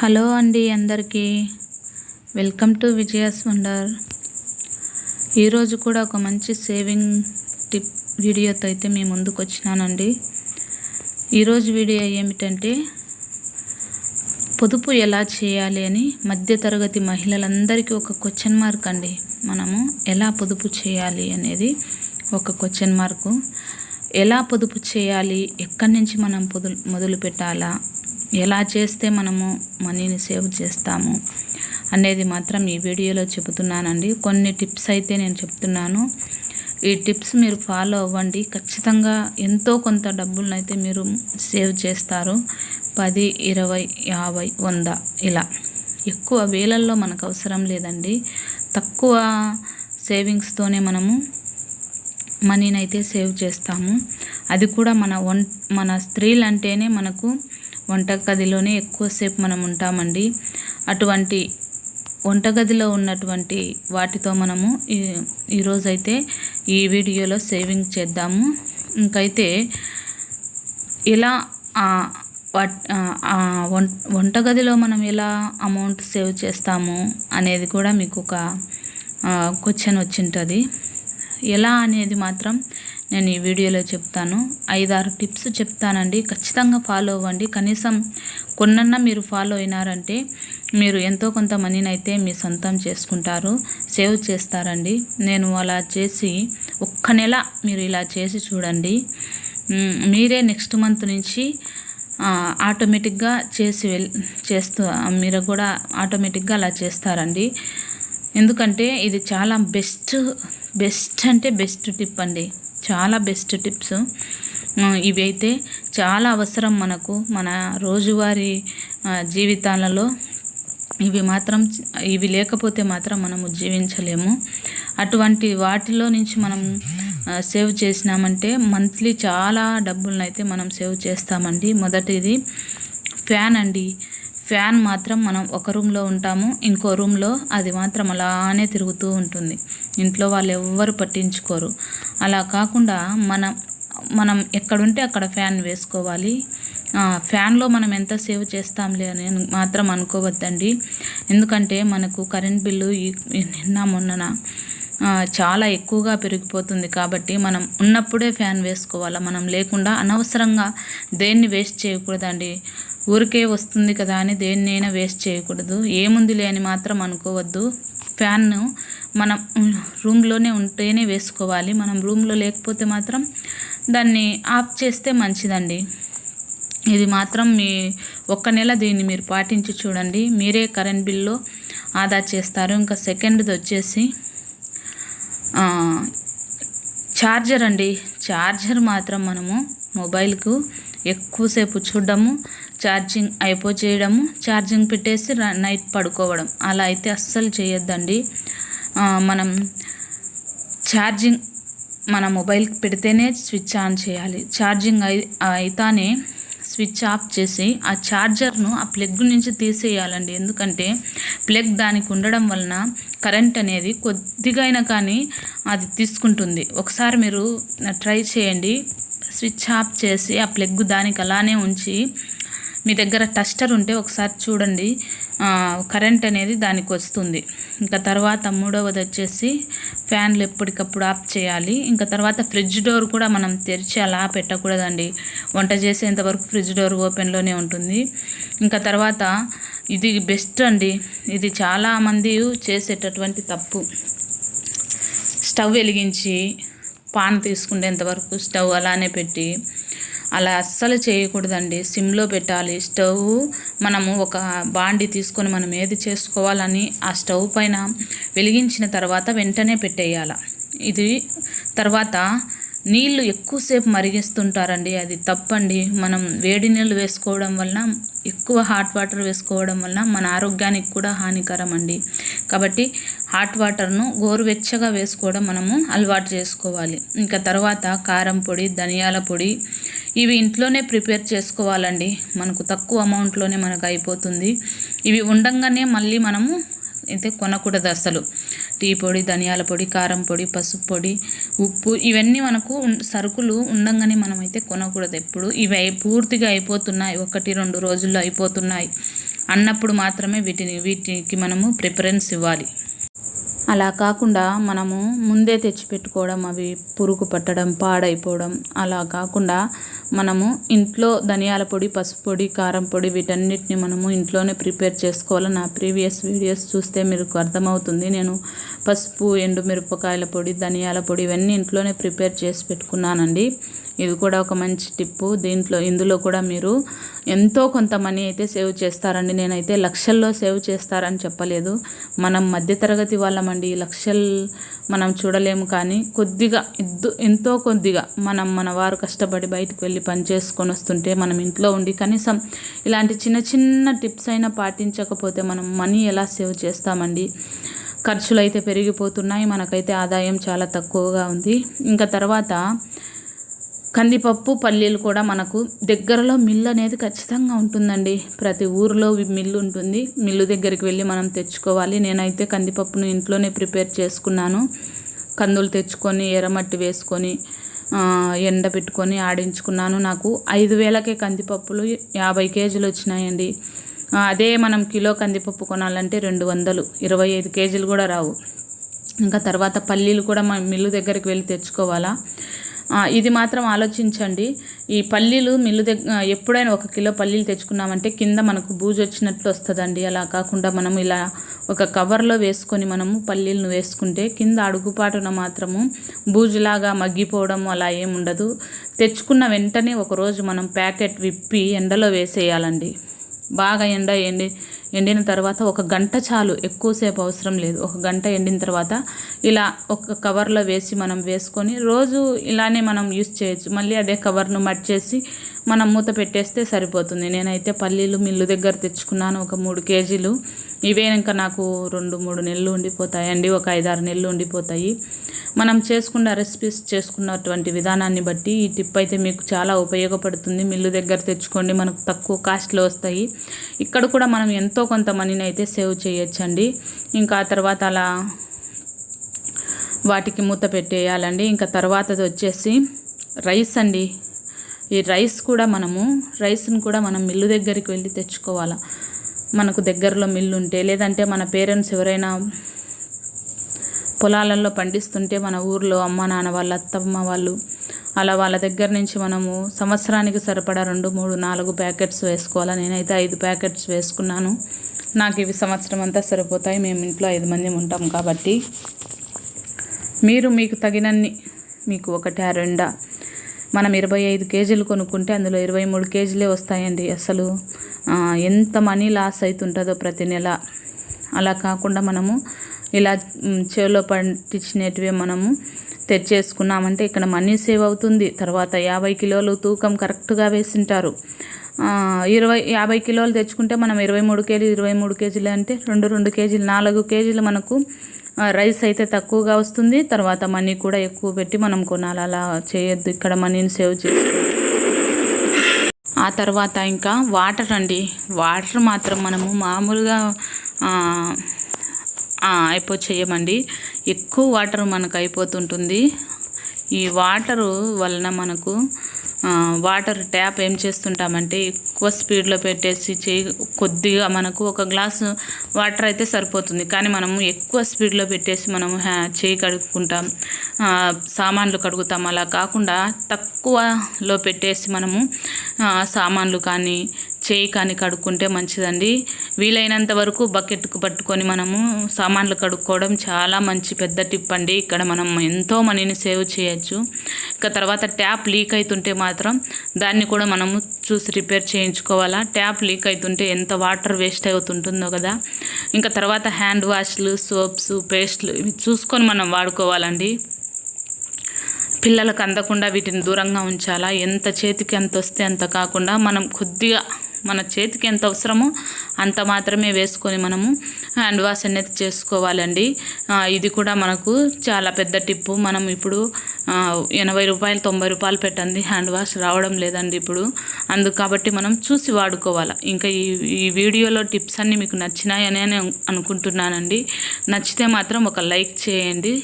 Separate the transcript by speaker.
Speaker 1: Hello అండి అందరికీ welcome to Vijaya's wonder. ఈరోజు కూడా ఒక మంచి సేవింగ్ టిప్ వీడియోతో అయితే మీ ముందుకు వచ్చినానండి. ఈరోజు వీడియో ఏమిటంటే పొదుపు ఎలా చేయాలి అని మధ్యతరగతి మహిళలందరికీ ఒక క్వశ్చన్ మార్క్ అండి. మనము ఎలా పొదుపు చేయాలి అనేది ఒక క్వశ్చన్ మార్కు. ఎలా పొదుపు చేయాలి, ఎక్కడి నుంచి మనం మొదలు పెట్టాలా, ఎలా చేస్తే మనము మనీని సేవ్ చేస్తాము అనేది మాత్రం ఈ వీడియోలో చెబుతున్నానండి. కొన్ని టిప్స్ అయితే నేను చెప్తున్నాను. ఈ టిప్స్ మీరు ఫాలో అవ్వండి. ఖచ్చితంగా ఎంతో కొంత డబ్బులను అయితే మీరు సేవ్ చేస్తారు. 10, 20, 50, 100 ఇలా. ఎక్కువ వేలల్లో మనకు అవసరం లేదండి. తక్కువ సేవింగ్స్తోనే మనము మనీని అయితే సేవ్ చేస్తాము. అది కూడా మన స్త్రీలు అంటేనే మనకు వంటగదిలోనే ఎక్కువసేపు మనం ఉంటామండి. అటువంటి వంటగదిలో ఉన్నటువంటి వాటితో మనము ఈరోజైతే ఈ వీడియోలో సేవింగ్ చేద్దాము. ఇంకైతే ఇలా వంటగదిలో మనం ఎలా అమౌంట్ సేవ్ చేస్తాము అనేది కూడా మీకు ఒక క్వశ్చన్ వచ్చింటుంది. ఎలా అనేది మాత్రం నేను ఈ వీడియోలో చెప్తాను. 5-6 టిప్స్ చెప్తానండి. ఖచ్చితంగా ఫాలో అవ్వండి. కనీసం కొన్నన్నా మీరు ఫాలో అయినారంటే మీరు ఎంతో కొంత మనీని అయితే మీ సొంతం చేసుకుంటారు, సేవ్ చేస్తారండి. నేను అలా చేసి ఒక్క నెల మీరు ఇలా చేసి చూడండి. మీరే నెక్స్ట్ మంత్ నుంచి ఆటోమేటిక్గా మీరు కూడా ఆటోమేటిక్గా అలా చేస్తారండి. ఎందుకంటే ఇది చాలా బెస్ట్ అంటే బెస్ట్ టిప్ అండి. చాలా బెస్ట్ టిప్స్ ఇవి అయితే చాలా అవసరం మనకు మన రోజువారీ జీవితాలలో. ఇవి లేకపోతే మాత్రం మనము జీవించలేము. అటువంటి వాటిలో నుంచి మనం సేవ్ చేసినామంటే మంత్లీ చాలా డబ్బులను అయితే మనం సేవ్ చేస్తామండి. మొదటిది ఫ్యాన్ అండి. ఫ్యాన్ మాత్రం మనం ఒక రూమ్లో ఉంటాము, ఇంకో రూమ్లో అది మాత్రం అలానే తిరుగుతూ ఉంటుంది. ఇంట్లో వాళ్ళు ఎవ్వరు పట్టించుకోరు. అలా కాకుండా మనం ఎక్కడుంటే అక్కడ ఫ్యాన్ వేసుకోవాలి. ఫ్యాన్లో మనం ఎంత సేవ్ చేస్తాంలే అని మాత్రం అనుకోవద్దండి. ఎందుకంటే మనకు కరెంట్ బిల్లు మొన్న చాలా ఎక్కువగా పెరిగిపోతుంది. కాబట్టి మనం ఉన్నప్పుడే ఫ్యాన్ వేసుకోవాలి. మనం లేకుండా అనవసరంగా దేన్ని వేస్ట్ చేయకూడదండి. ఊరికే వస్తుంది కదా అని దేన్నైనా వేస్ట్ చేయకూడదు. ఏముందిలే అని మాత్రం అనుకోవద్దు. ఫ్యాన్ను మనం రూమ్లోనే ఉంటేనే వేసుకోవాలి. మనం రూమ్లో లేకపోతే మాత్రం దాన్ని ఆఫ్ చేస్తే మంచిదండి. ఇది మాత్రం ఒక్క నెల దీన్ని మీరు పాటించి చూడండి. మీరే కరెంట్ బిల్లో ఆదా చేస్తారు. ఇంకా సెకండ్ది వచ్చేసి ఛార్జర్ అండి. ఛార్జర్ మాత్రం మనము మొబైల్కు ఎక్కువసేపు చూడడము, ఛార్జింగ్ అయిపోచేయడము, ఛార్జింగ్ పెట్టేసి నైట్ పడుకోవడం అలా అయితే అస్సలు చేయొద్దండి. మనం ఛార్జింగ్ మన మొబైల్కి పెడితేనే స్విచ్ ఆన్ చేయాలి. ఛార్జింగ్ అయితేనే స్విచ్ ఆఫ్ చేసి ఆ ఛార్జర్ను ఆ ప్లగ్ నుంచి తీసేయాలండి. ఎందుకంటే ప్లగ్ దానికి ఉండడం వలన కరెంట్ అనేది కొద్దిగా అయినా కానీ అది తీసుకుంటుంది. ఒకసారి మీరు ట్రై చేయండి. స్విచ్ ఆఫ్ చేసి ఆ ప్లగ్ దానికి అలానే ఉంచి మీ దగ్గర టస్టర్ ఉంటే ఒకసారి చూడండి, కరెంట్ అనేది దానికి వస్తుంది. ఇంకా తర్వాత మూడవది వచ్చేసి ఫ్యాన్లు ఎప్పటికప్పుడు ఆఫ్ చేయాలి. ఇంకా తర్వాత ఫ్రిడ్జ్ డోర్ కూడా మనం తెరిచి అలా పెట్టకూడదండి. వంట చేసేంతవరకు ఫ్రిడ్జ్ డోర్ ఓపెన్లోనే ఉంటుంది. ఇంకా తర్వాత ఇది బెస్ట్ అండి. ఇది చాలామంది చేసేటటువంటి తప్పు. స్టవ్ వెలిగించి పాన్ తీసుకునేంతవరకు స్టవ్ అలానే పెట్టి అలా అస్సలు చేయకూడదండి. సిమ్లో పెట్టాలి స్టవ్. మనము ఒక బాండి తీసుకొని మనం ఏది చేసుకోవాలని ఆ స్టవ్ పైన వెలిగించిన తర్వాత వెంటనే పెట్టేయాలి. ఇది తర్వాత నీళ్ళు ఎక్కువసేపు మరిగిస్తుంటారండి. అది తప్పండి. మనం వేడి నీళ్ళు వేసుకోవడం వలన, ఎక్కువ హాట్ వాటర్ వేసుకోవడం వలన మన ఆరోగ్యానికి కూడా హానికరం అండి. కాబట్టి హాట్ వాటర్ను గోరువెచ్చగా వేసుకోవడం మనము అలవాటు చేసుకోవాలి. ఇంకా తర్వాత కారం పొడి, ధనియాల పొడి ఇవి ఇంట్లోనే ప్రిపేర్ చేసుకోవాలండి. మనకు తక్కువ అమౌంట్లోనే మనకు అయిపోతుంది. ఇవి ఉండంగానే మళ్ళీ మనము అయితే కొనకూడదు అసలు. టీ పొడి, ధనియాల పొడి, కారం పొడి, పసుపు పొడి, ఉప్పు ఇవన్నీ మనకు సరుకులు ఉండంగానే మనమైతే కొనకూడదు ఎప్పుడు. ఇవి పూర్తిగా అయిపోతున్నాయి, 1-2 రోజుల్లో అయిపోతున్నాయి అన్నప్పుడు మాత్రమే వీటికి మనము ప్రిఫరెన్స్ ఇవ్వాలి. అలా కాకుండా మనము ముందే తెచ్చిపెట్టుకోవడం, అవి పురుగు పట్టడం, పాడైపోవడం అలా కాకుండా మనము ఇంట్లో ధనియాల పొడి, పసుపు పొడి, కారం పొడి వీటన్నిటిని మనము ఇంట్లోనే ప్రిపేర్ చేసుకోవాలి. నా ప్రీవియస్ వీడియోస్ చూస్తే మీకు అర్థమవుతుంది. నేను పసుపు, ఎండుమిరపకాయల పొడి, ధనియాల పొడి ఇవన్నీ ఇంట్లోనే ప్రిపేర్ చేసి పెట్టుకున్నానండి. ఇది కూడా ఒక మంచి టిప్పు. ఇందులో కూడా మీరు ఎంతో కొంత మనీ అయితే సేవ్ చేస్తారండి. నేనైతే లక్షల్లో సేవ్ చేస్తారని చెప్పలేదు. మనం మధ్యతరగతి వాళ్ళమండి. లక్షలు మనం చూడలేము, కానీ కొద్దిగా ఎంతో కొద్దిగా మన వారు కష్టపడి బయటకు వెళ్ళి పని చేసుకొని వస్తుంటే మనం ఇంట్లో ఉండి కనీసం ఇలాంటి చిన్న చిన్న టిప్స్ అయినా పాటించకపోతే మనం మనీ ఎలా సేవ్ చేస్తామండి. ఖర్చులు అయితే పెరిగిపోతున్నాయి, మనకైతే ఆదాయం చాలా తక్కువగా ఉంది. ఇంకా తర్వాత కందిపప్పు, పల్లీలు కూడా మనకు దగ్గరలో మిల్లు అనేది ఖచ్చితంగా ఉంటుందండి. ప్రతి ఊరిలో మిల్లు ఉంటుంది. మిల్లు దగ్గరికి వెళ్ళి మనం తెచ్చుకోవాలి. నేనైతే కందిపప్పును ఇంట్లోనే ప్రిపేర్ చేసుకున్నాను. కందులు తెచ్చుకొని ఎర్రమట్టి వేసుకొని ఎండబెట్టుకొని ఆడించుకున్నాను. నాకు 5,000కే కందిపప్పులు 50 కేజీలు వచ్చినాయండి. అదే మనం కిలో కందిపప్పు కొనాలంటే 200, 25 కేజీలు కూడా రావు. ఇంకా తర్వాత పల్లీలు కూడా మనం మిల్లు దగ్గరికి వెళ్ళి తెచ్చుకోవాలా. ఇది మాత్రం ఆలోచించండి. ఈ పల్లీలు ఎప్పుడైనా 1 కిలో పల్లీలు తెచ్చుకున్నామంటే కింద మనకు బూజు వచ్చినట్లు వస్తుందండి. అలా కాకుండా మనం ఇలా ఒక కవర్లో వేసుకొని మనము పల్లీలను వేసుకుంటే కింద అడుగుపాటున మాత్రము బూజులాగా మగ్గిపోవడం అలా ఏముండదు. తెచ్చుకున్న వెంటనే ఒకరోజు మనం ప్యాకెట్ విప్పి ఎండలో వేసేయాలండి. బాగా ఎండిన తర్వాత 1 గంట చాలు, ఎక్కువసేపు అవసరం లేదు. 1 గంట ఎండిన తర్వాత ఇలా ఒక కవర్లో వేసి మనం వేసుకొని రోజు ఇలానే మనం యూస్ చేయొచ్చు. మళ్ళీ అదే కవర్ను మడిచేసి మనం మూత పెట్టేస్తే సరిపోతుంది. నేనైతే పల్లీలు మిల్లు దగ్గర తెచ్చుకున్నాను, ఒక 3 కేజీలు. ఇవే ఇంకా నాకు 2-3 నెలలు ఉండిపోతాయండి, ఒక 5-6 నెలలు ఉండిపోతాయి. మనం చేసుకున్న రెసిపీస్ చేసుకున్నటువంటి విధానాన్ని బట్టి ఈ టిప్ అయితే మీకు చాలా ఉపయోగపడుతుంది. మిల్లు దగ్గర తెచ్చుకోండి, మనకు తక్కువ కాస్ట్లో వస్తాయి. ఇక్కడ కూడా మనం ఎంతో కొంత మనీని అయితే సేవ్ చేయొచ్చండి. ఇంకా తర్వాత అలా వాటికి మూత పెట్టేయాలండి. ఇంకా తర్వాతది వచ్చేసి రైస్ అండి. ఈ రైస్ని కూడా మనం మిల్లు దగ్గరికి వెళ్ళి తెచ్చుకోవాలా. మనకు దగ్గరలో మిల్లు ఉంటే, లేదంటే మన పేరెంట్స్ ఎవరైనా పొలాలలో పండిస్తుంటే మన ఊర్లో అమ్మ నాన్న వాళ్ళ అత్తమ్మ వాళ్ళు అలా వాళ్ళ దగ్గర నుంచి మనము సంవత్సరానికి సరిపడా 2, 3, 4 ప్యాకెట్స్ వేసుకోవాలి. నేనైతే 5 ప్యాకెట్స్ వేసుకున్నాను. నాకు ఇవి సంవత్సరం అంతా సరిపోతాయి. మేము ఇంట్లో 5 మంది ఉంటాం కాబట్టి మీకు తగినన్ని, మీకు 1-2 మనం 25 కేజీలు కొనుక్కుంటే అందులో 23 కేజీలే వస్తాయండి. అసలు ఎంత మనీ లాస్ అవుతుంటుందో ప్రతి నెల. అలా కాకుండా మనము ఇలా చేలో పండించినటివే మనము తెచ్చేసుకున్నామంటే ఇక్కడ మనీ సేవ్ అవుతుంది. తర్వాత 50 కిలోలు తూకం కరెక్ట్గా వేసింటారు. 50 కిలోలు తెచ్చుకుంటే మనం 23 కేజీలు అంటే 2 కేజీలు 4 కేజీలు మనకు రైస్ అయితే తక్కువగా వస్తుంది. తర్వాత మనీ కూడా ఎక్కువ పెట్టి మనం కొనాలి. అలా చేయొద్దు, ఇక్కడ మనీని సేవ్ చేసుకోవాలి. ఆ తర్వాత ఇంకా వాటర్ అండి. వాటర్ మాత్రం మనము మామూలుగా చేయమండి. ఎక్కువ వాటర్ మనకు అయిపోతుంటుంది. ఈ వాటరు వలన మనకు వాటర్ ట్యాప్ ఏం చేస్తుంటామంటే ఎక్కువ స్పీడ్లో పెట్టేసి కొద్దిగా మనకు 1 గ్లాసు వాటర్ అయితే సరిపోతుంది. కానీ మనము ఎక్కువ స్పీడ్లో పెట్టేసి మనము చేయి కడుక్కుంటాం, సామాన్లు కడుగుతాం. అలా కాకుండా తక్కువలో పెట్టేసి మనము సామాన్లు కానీ చేయి కానీ కడుక్కుంటే మంచిదండి. వీలైనంత వరకు బకెట్కు పట్టుకొని మనము సామాన్లు కడుక్కోవడం చాలా మంచి పెద్ద టిప్ అండి. ఇక్కడ మనం ఎంతో మనీని సేవ్ చేయొచ్చు. ఇక తర్వాత ట్యాప్ లీక్ అవుతుంటే మాత్రం దాన్ని కూడా మనము చూసి రిపేర్ చేయించుకోవాలా. ట్యాప్ లీక్ అవుతుంటే ఎంత వాటర్ వేస్ట్ అవుతుంటుందో కదా. ఇంకా తర్వాత హ్యాండ్ వాష్లు, సోప్స్, పేస్ట్లు ఇవి చూసుకొని మనం వాడుకోవాలండి. పిల్లలకు అందకుండా వీటిని దూరంగా ఉంచాలా. ఎంత చేతికి ఎంత వస్తే అంత కాకుండా మనం కొద్దిగా మన చేతికి ఎంత అవసరమో అంత మాత్రమే వేసుకొని మనము హ్యాండ్ వాష్ అనేది చేసుకోవాలండి. ఇది కూడా మనకు చాలా పెద్ద టిప్పు. మనం ఇప్పుడు 80 రూపాయలు 90 రూపాయలు పెట్టండి హ్యాండ్ వాష్ రావడం లేదండి ఇప్పుడు. కాబట్టి మనం చూసి వాడుకోవాలి. ఇంకా ఈ వీడియోలో టిప్స్ అన్నీ మీకు నచ్చినాయని అనుకుంటున్నానండి. నచ్చితే మాత్రం ఒక లైక్ చేయండి.